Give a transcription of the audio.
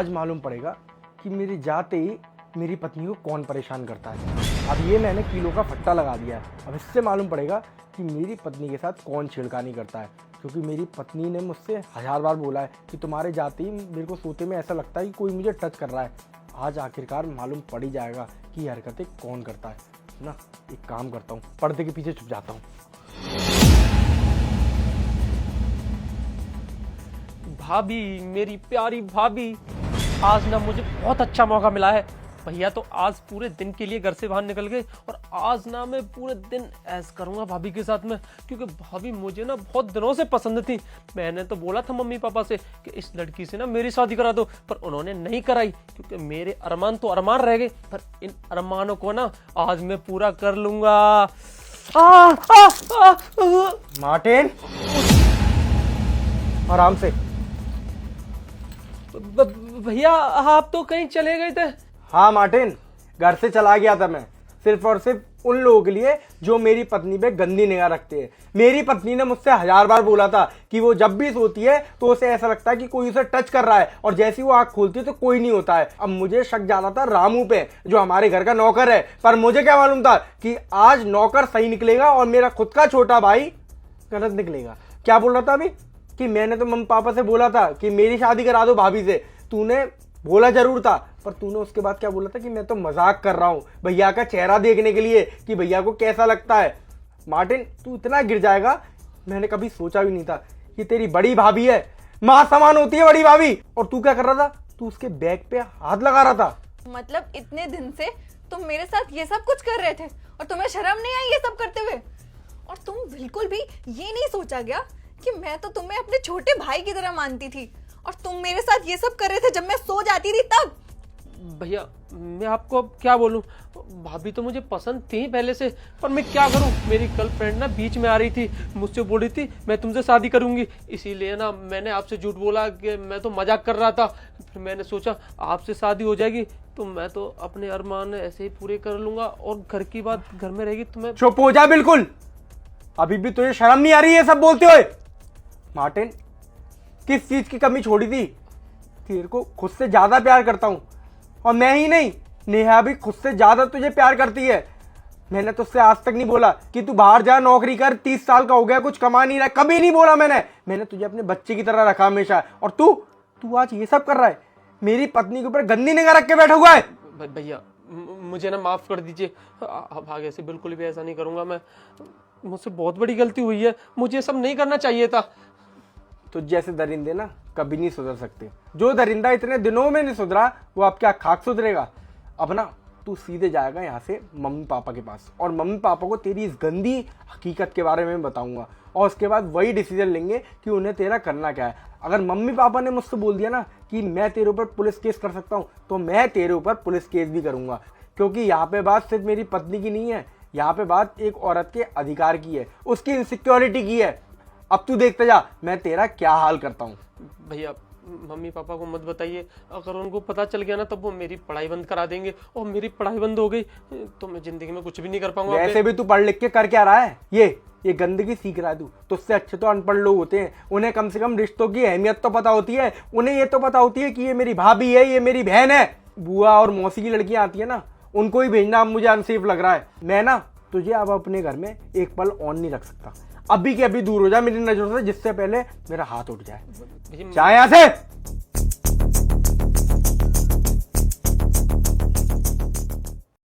आज मालूम पड़ेगा कि मेरी जाते ही मेरी पत्नी को कौन परेशान करता है। अब ये मैंने किलो का फट्टा लगा दिया है। अब इससे मालूम पड़ेगा कि मेरी पत्नी के साथ कौन छेड़खानी करता है, क्योंकि मेरी पत्नी ने मुझसे 1000 बार बोला है कि तुम्हारे जाते ही मेरे को सोते में ऐसा लगता है कि कोई मुझे टच कर रहा है। आज आखिरकार मालूम पड़ ही जाएगा कि ये हरकतें कौन करता है ना। एक काम करता हूँ, पर्दे के पीछे छुप जाता हूँ। भाभी, मेरी प्यारी भाभी, आज ना मुझे बहुत अच्छा मौका मिला है। भैया तो आज पूरे दिन के लिए घर से बाहर निकल गए और आज ना मैं पूरे दिन ऐश करूंगा भाभी के साथ में, क्योंकि भाभी मुझे ना बहुत दिनों से पसंद थी। मैंने तो बोला था मम्मी पापा से कि इस लड़की से ना मेरी शादी करा दो, पर उन्होंने नहीं कराई, क्योंकि मेरे अरमान तो अरमान रह गए, पर इन अरमानों को ना आज मैं पूरा कर लूंगा। मार्टिन, आराम से। भैया आप तो कहीं चले गए थे। हाँ मार्टिन, घर से चला गया था मैं, सिर्फ और सिर्फ उन लोगों के लिए जो मेरी पत्नी पे गंदी निगाह रखते हैं। मेरी पत्नी ने मुझसे 1000 बार बोला था कि वो जब भी सोती है तो उसे ऐसा लगता है कि कोई उसे टच कर रहा है, और जैसे ही वो आंख खोलती है तो कोई नहीं होता है। अब मुझे शक ज्यादा था रामू पे, जो हमारे घर का नौकर है, पर मुझे क्या मालूम था कि आज नौकर सही निकलेगा और मेरा खुद का छोटा भाई गलत निकलेगा। क्या बोल रहा था अभी कि मैंने तो मम्मी पापा से बोला था कि मेरी शादी करा दो भाभी से। तूने बोला जरूर था, पर तूने उसके बाद क्या बोला था कि मैं तो मजाक कर रहा हूं भैया का चेहरा देखने के लिए कि भैया को कैसा लगता है। मार्टिन, तू इतना गिर जाएगा मैंने कभी सोचा भी नहीं था। ये तेरी बड़ी भाभी है, मां समान होती है बड़ी भाभी, और तू क्या कर रहा था? तू उसके बैग पे हाथ लगा रहा था। मतलब इतने दिन से तुम मेरे साथ ये सब कुछ कर रहे थे और तुम्हें शर्म नहीं आई ये सब करते हुए? और तुम बिल्कुल भी ये नहीं सोचा गया कि मैं तो तुम्हें अपने छोटे भाई की तरह मानती थी और तुम मेरे साथ ये सब कर रहे थे जब मैं सो जाती थी तब? भैया मैं आपको अब क्या बोलूं, भाभी तो मुझे पसंद थी पहले से, पर मैं क्या करूं, मेरी गर्लफ्रेंड ना बीच में आ रही थी, मुझसे बोल रही थी मैं तुमसे शादी करूंगी, इसीलिए ना मैंने आपसे झूठ बोला कि मैं तो मजाक कर रहा था। फिर मैंने सोचा आपसे शादी हो जाएगी तो मैं तो अपने अरमान ऐसे ही पूरे कर लूंगा और घर की बात घर में रहेगी। तो मैं चुप हो जा बिल्कुल। अभी भी तुझे शर्म नहीं आ रही है सब बोलते हुए? मार्टिन, किस चीज की कमी छोड़ी थी? तेरे को खुद से ज्यादा प्यार करता हूं, और मैं ही नहीं, नेहा भी खुद से ज्यादा तुझे प्यार करती है। मैंने तुझसे आज तक नहीं बोला कि तू बाहर जा नौकरी कर, 30 साल का हो गया कुछ कमा नहीं रहा, कभी नहीं बोला मैंने तुझे अपने बच्चे की तरह रखा हमेशा। और तू आज ये सब कर रहा है, मेरी पत्नी के ऊपर गंदी निगाह रख के बैठा हुआ है। भैया मुझे ना माफ कर दीजिए, अब आगे से बिल्कुल भी ऐसा नहीं करूंगा मैं। मुझसे बहुत बड़ी गलती हुई है, मुझे सब नहीं करना चाहिए था। तो जैसे दरिंदे ना कभी नहीं सुधर सकते। जो दरिंदा इतने दिनों में नहीं सुधरा वो अब क्या खाक सुधरेगा? अब ना तू सीधे जाएगा यहाँ से मम्मी पापा के पास, और मम्मी पापा को तेरी इस गंदी हकीकत के बारे में बताऊंगा, और उसके बाद वही डिसीजन लेंगे कि उन्हें तेरा करना क्या है। अगर मम्मी पापा ने मुझसे बोल दिया ना कि मैं तेरे ऊपर पुलिस केस कर सकता हूँ, तो मैं तेरे ऊपर पुलिस केस भी करूंगा, क्योंकि यहाँ पे बात सिर्फ मेरी पत्नी की नहीं है, यहाँ पे बात एक औरत के अधिकार की है, उसकी इनसिक्योरिटी की है। अब तू देखते जा मैं तेरा क्या हाल करता हूँ। भैया मम्मी पापा को मत बताइए, अगर उनको पता चल गया ना तब वो मेरी पढ़ाई बंद करा देंगे, और मेरी पढ़ाई बंद हो गई तो मैं जिंदगी में कुछ भी नहीं कर पाऊंगा। वैसे भी तू पढ़ लिख के कर क्या रहा है? ये गंदगी सीख रहा है तू। तुझसे अच्छे तो अनपढ़ लोग होते हैं, उन्हें कम से कम रिश्तों की अहमियत तो पता होती है। उन्हें ये तो पता होती है कि ये मेरी भाभी है, ये मेरी बहन है। बुआ और मौसी की लड़कियां आती है ना, उनको ही भेजना अब मुझे अनसेफ लग रहा है। मैं ना तुझे अब अपने घर में एक पल ऑन नहीं रख सकता। अभी के अभी दूर हो जा मेरी नजरों से, जिससे पहले मेरा हाथ उठ जाए। जा यहाँ से।